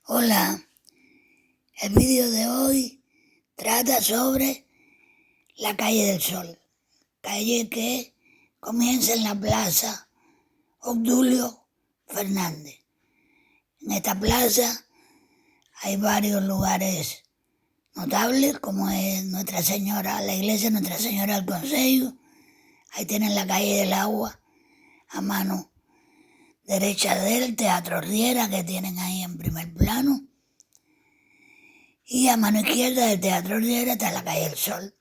Hola, el vídeo de hoy trata sobre la calle del Sol, calle que comienza en la plaza Obdulio Fernández. En esta plaza hay varios lugares notables, como es la iglesia Nuestra Señora del Consejo. Ahí tienen la calle del Agua, a mano derecha del Teatro Riera, que tienen ahí en primer plano. Y a mano izquierda del Teatro Riera está la calle del Sol,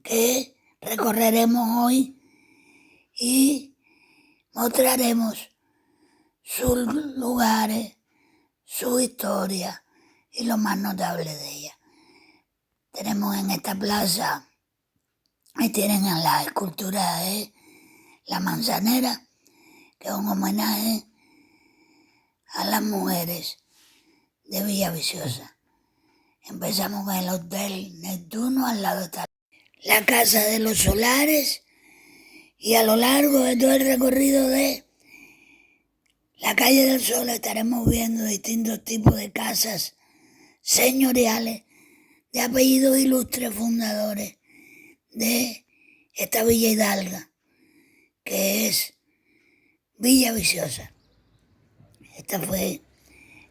que recorreremos hoy y mostraremos sus lugares, su historia y lo más notable de ella. Tenemos en esta plaza, ahí tienen a la escultura de La Manzanera, que es un homenaje a las mujeres de Villaviciosa. Empezamos con el Hotel Neptuno, al lado está la Casa de los Solares, y a lo largo de todo el recorrido de la calle del Sol estaremos viendo distintos tipos de casas señoriales de apellidos ilustres fundadores de esta Villa Hidalga, que es Villaviciosa. Este fue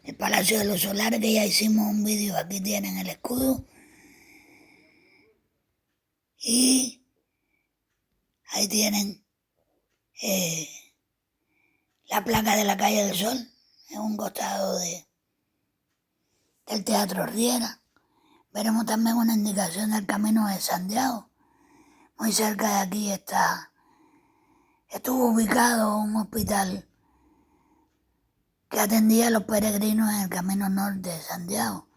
el Palacio de los Solares, que ya hicimos un vídeo. Aquí tienen el escudo y ahí tienen la placa de la calle del Sol en un costado del Teatro Riera. Veremos también una indicación del Camino de Santiago. Muy cerca de aquí estuvo ubicado un hospital que atendía a los peregrinos en el Camino Norte de Santiago,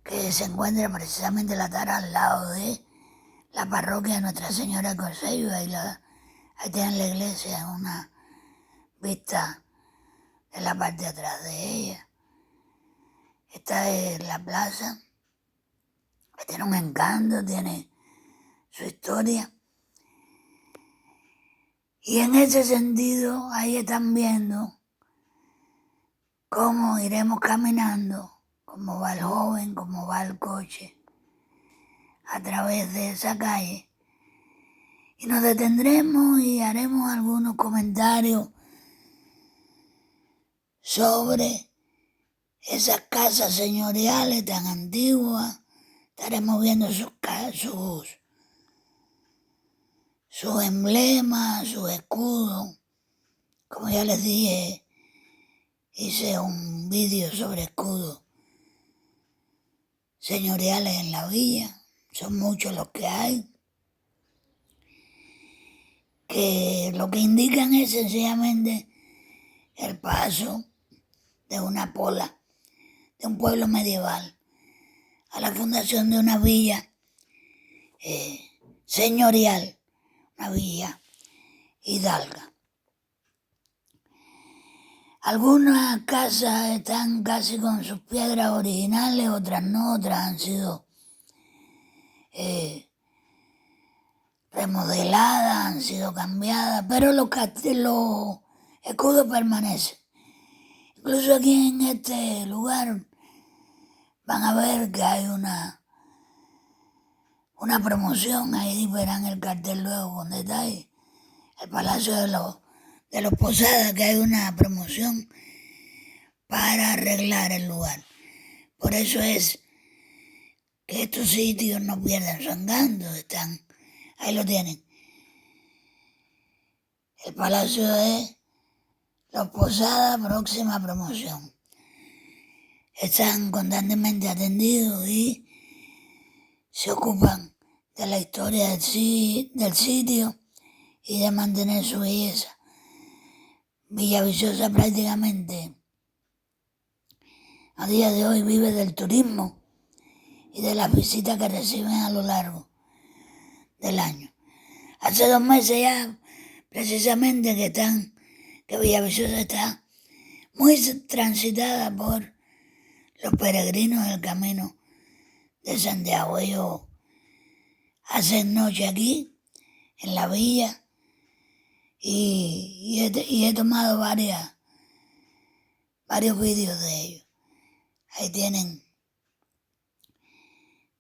que se encuentra precisamente en la tara al lado de la parroquia de Nuestra Señora del Consejo. Ahí tienen la iglesia en una vista de la parte de atrás de ella. Esta es la plaza, que tiene un encanto, tiene su historia. Y en ese sentido, ahí están viendo cómo iremos caminando, cómo va el joven, cómo va el coche a través de esa calle. Y nos detendremos y haremos algunos comentarios sobre esas casas señoriales tan antiguas. Estaremos viendo sus emblemas, sus escudos. Como ya les dije, hice un vídeo sobre escudos señoriales en la villa. Son muchos los que hay, que lo que indican es sencillamente el paso de una pola, de un pueblo medieval, a la fundación de una villa señorial, una villa hidalga. Algunas casas están casi con sus piedras originales, otras no, otras han sido remodeladas, han sido cambiadas, pero los escudos permanecen. Incluso aquí en este lugar van a ver que hay una promoción. Ahí verán el cartel luego donde está ahí, el Palacio de los Posadas, que hay una promoción para arreglar el lugar. Por eso es que estos sitios no pierden su encanto. Ahí lo tienen. El Palacio de los Posadas, próxima promoción. Están constantemente atendidos y se ocupan de la historia del sitio y de mantener su belleza. Villaviciosa prácticamente a día de hoy vive del turismo y de las visitas que reciben a lo largo del año. Hace 2 meses ya, precisamente, que Villaviciosa está muy transitada por los peregrinos del Camino de Santiago. Ellos hacen noche aquí, en la villa, y he tomado varios vídeos de ellos. Ahí tienen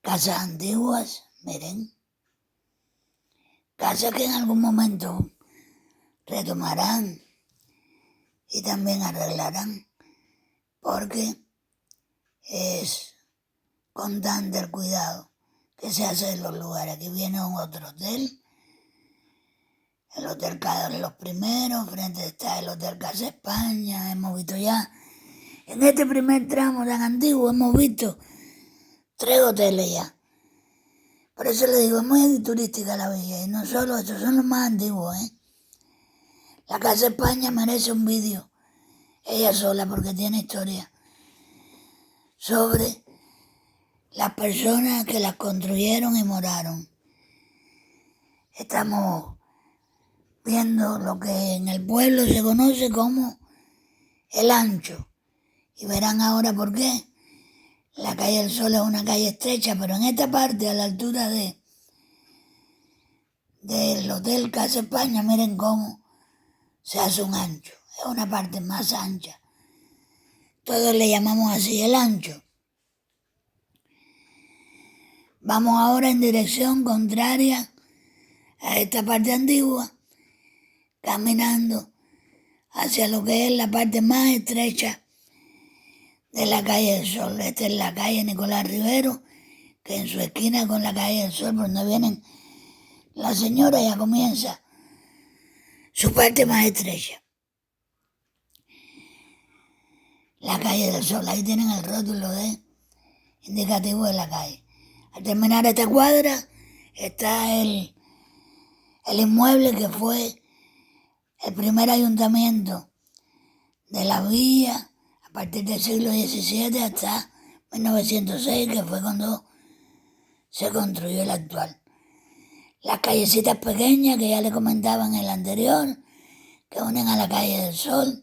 casas antiguas, miren. Casas que en algún momento retomarán y también arreglarán, porque es constante el cuidado que se hace en los lugares. Aquí viene un otro hotel, el Hotel Carlos I, frente está el Hotel Casa España. Hemos visto ya, en este primer tramo tan antiguo, hemos visto 3 hoteles ya. Por eso le digo, es muy turística la villa, y no solo estos son los más antiguos, ¿eh? La Casa España merece un vídeo, ella sola, porque tiene historia sobre las personas que las construyeron y moraron. Estamos viendo lo que en el pueblo se conoce como el Ancho, y verán ahora por qué. La calle del Sol es una calle estrecha, pero en esta parte, a la altura del Hotel Casa España, miren cómo se hace un ancho. Es una parte más ancha. Todos le llamamos así el Ancho. Vamos ahora en dirección contraria a esta parte antigua, caminando hacia lo que es la parte más estrecha de la calle del Sol. Esta es la calle Nicolás Rivero, que en su esquina con la calle del Sol, por donde vienen la señora, ya comienza su parte más estrecha. La calle del Sol, ahí tienen el rótulo de indicativo de la calle. Al terminar esta cuadra está el inmueble que fue el primer ayuntamiento de la villa a partir del siglo XVII hasta 1906, que fue cuando se construyó el actual. Las callecitas pequeñas que ya le comentaba en el anterior, que unen a la calle del Sol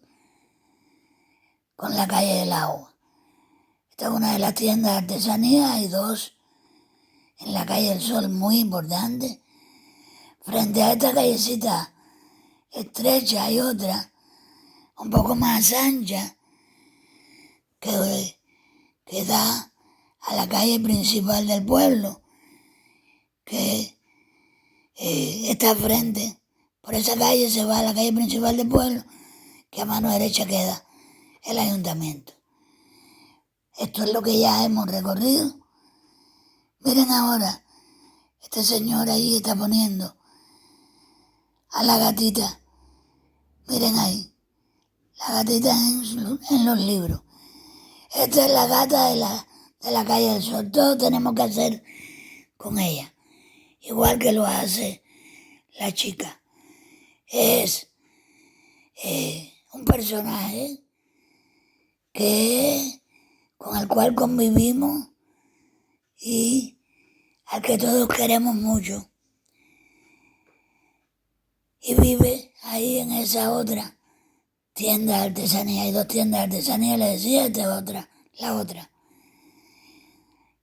con la calle del Agua. Esta es una de las tiendas de artesanía, hay 2 en la calle del Sol muy importantes. Frente a esta callecita estrecha hay otra un poco más ancha que da a la calle principal del pueblo, que está frente. Por esa calle se va a la calle principal del pueblo, que a mano derecha queda el ayuntamiento. Esto es lo que ya hemos recorrido. Miren ahora, este señor ahí está poniendo a la gatita. Miren ahí, la gatita en los libros. Esta es la gata de la calle del Sol. Todos tenemos que hacer con ella, igual que lo hace la chica. Es un personaje con el cual convivimos y al que todos queremos mucho. Y vive ahí en esa otra tienda de artesanía. Hay 2 tiendas de artesanía, le decía, esta es otra, la otra.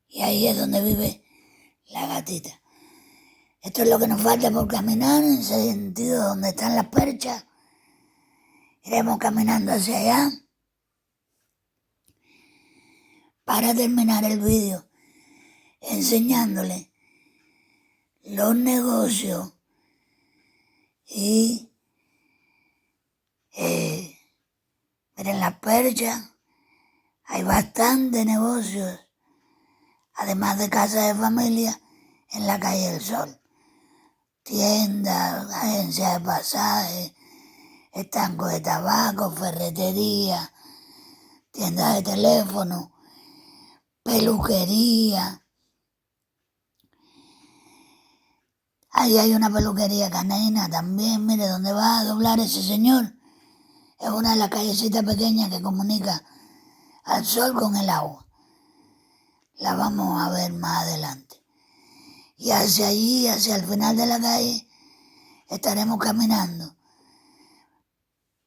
Y ahí es donde vive la gatita. Esto es lo que nos falta por caminar, en ese sentido donde están las perchas. Iremos caminando hacia allá para terminar el vídeo enseñándole los negocios y miren las perchas, hay bastantes negocios, además de casas de familia en la calle del Sol. Tiendas, agencias de pasajes, estancos de tabaco, ferretería, tiendas de teléfono, peluquería. Ahí hay una peluquería canina también, mire, donde va a doblar ese señor. Es una de las callecitas pequeñas que comunica al Sol con el Agua. La vamos a ver más adelante. Y hacia allí, hacia el final de la calle, estaremos caminando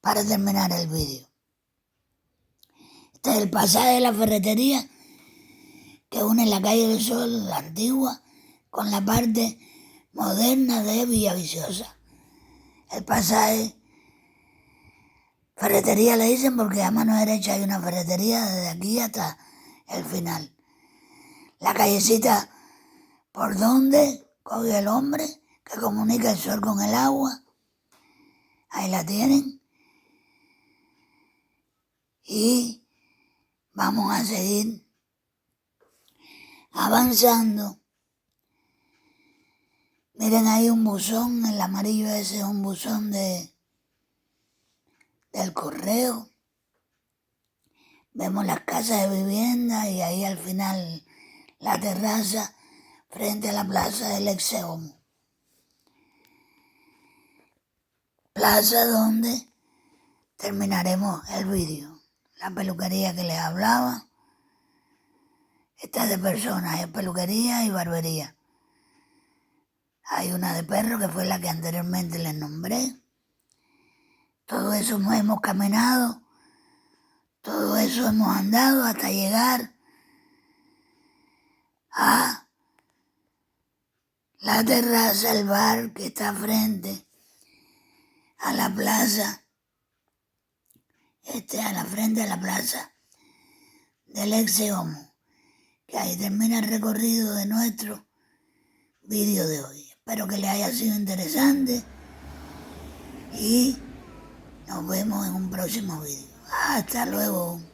para terminar el vídeo. Este es el pasaje de la ferretería que une la calle del Sol, la antigua, con la parte moderna de Villaviciosa. El pasaje, ferretería le dicen porque a mano derecha hay una ferretería desde aquí hasta el final. La callecita por donde coge el hombre que comunica el sol con el agua. Ahí la tienen. Y vamos a seguir avanzando. Miren ahí un buzón, el amarillo ese es un buzón del correo. Vemos las casas de vivienda y ahí al final la terraza frente a la plaza del Exeomo. Plaza donde terminaremos el vídeo. La peluquería que les hablaba está de personas, es peluquería y barbería. Hay una de perro que fue la que anteriormente les nombré. Todo eso hemos caminado, todo eso hemos andado hasta llegar a la terraza, el bar que está frente a la plaza, a la frente de la plaza del Exeomo, que ahí termina el recorrido de nuestro vídeo de hoy. Espero que les haya sido interesante y nos vemos en un próximo vídeo. Hasta luego.